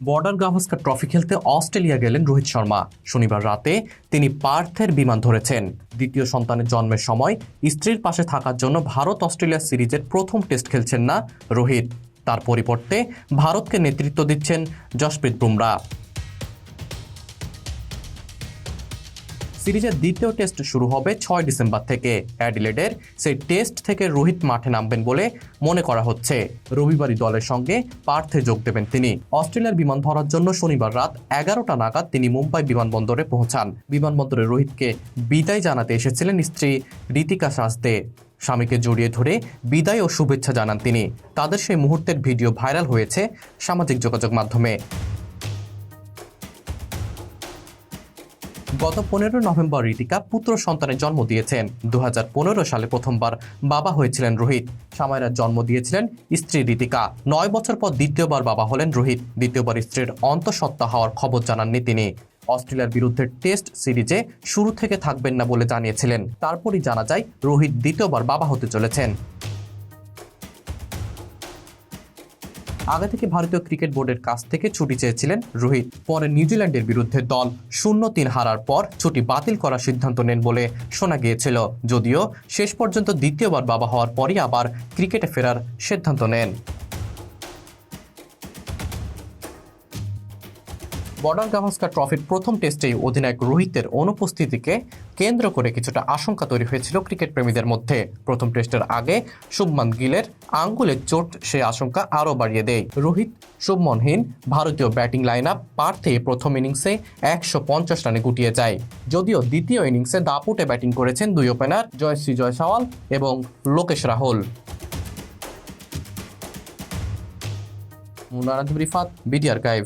Border Gavaskar trophy খেলতে Australia গেলেন রোহিত শর্মা। শনিবার রাতে তিনি পার্থের বিমান ধরেছেন। দ্বিতীয় সন্তানের জন্মের সময় স্ত্রীর পাশে থাকার জন্য ভারত অস্ট্রেলিয়া সিরিজের প্রথম টেস্ট খেলছেন না রোহিত। তার পরিবর্তে ভারতকে নেতৃত্ব দিচ্ছেন জসপ্রীত বুমরা। সিরিজের দ্বিতীয় টেস্ট শুরু হবে 6 ডিসেম্বর থেকে। অ্যাডিলেডের সেই টেস্ট থেকে রোহিত মাঠে নামবেন বলে মনে করা হচ্ছে। রবিবারই দলের সঙ্গে পার্থে যোগ দেবেন তিনি। অস্ট্রেলিয়ার বিমান ধরার জন্য শনিবার রাত 11টা নাগাদ তিনি মুম্বাই বিমানবন্দরে পৌঁছান। বিমানবন্দরে রোহিতকে বিদায় জানাতে এসেছিলেন স্ত্রী ঋতিকা সাজ দে। স্বামীকে জড়িয়ে ধরে বিদায় ও শুভেচ্ছা জানান তিনি। তাদের সেই মুহূর্তের ভিডিও ভাইরাল হয়েছে সামাজিক যোগাযোগ মাধ্যমে। গত 15 নভেম্বর ঋতিকা পুত্র সন্তানের জন্ম দিয়েছেন। 2015 সালে প্রথমবার বাবা হয়েছিলেন রোহিত। সামাইরার জন্ম দিয়েছিলেন স্ত্রী ঋতিকা। 9 বছর পর দ্বিতীয়বার বাবা হলেন রোহিত। দ্বিতীয়বার স্ত্রীর অন্তঃসত্ত্বা হওয়ার খবর জানাননি তিনি। অস্ট্রেলিয়ার বিরুদ্ধে টেস্ট সিরিজে শুরু থেকে থাকবেন না বলে জানিয়েছিলেন। তারপরই জানা যায় রোহিত দ্বিতীয়বার বাবা হতে চলেছেন। আগে থেকে ভারতীয় ক্রিকেট বোর্ডের কাছ থেকে ছুটি চেয়েছিলেন রোহিত। পরে নিউজিল্যান্ডের বিরুদ্ধে দল 0-3 হারার পর ছুটি বাতিল করার সিদ্ধান্ত নেন বলে শোনা গিয়েছিল। যদিও শেষ পর্যন্ত দ্বিতীয়বার বাবা হওয়ার পরই আবার ক্রিকেটে ফেরার সিদ্ধান্ত নেন। বর্ডার গাভাস্কার ট্রফির প্রথম টেস্টেই অধিনায়ক রোহিতের অনুপস্থিতিকে কেন্দ্র করে কিছুটা আশঙ্কা তৈরি হয়েছিল ক্রিকেট প্রেমীদের মধ্যে। প্রথম টেস্টের আগে শুভমান গিলের আঙ্গুলের চোট সেই আশঙ্কা আরও বাড়িয়ে দেয়। রোহিত শুভমনহীন ভারতীয় ব্যাটিং লাইন আপ পার্থে প্রথম ইনিংসে 150 রানে গুটিয়ে যায়। যদিও দ্বিতীয় ইনিংসে দাপুটে ব্যাটিং করেছেন দুই ওপেনার জয়শ্রী জয়সওয়াল এবং লোকেশ রাহুল। Munar Rifat, BD archive.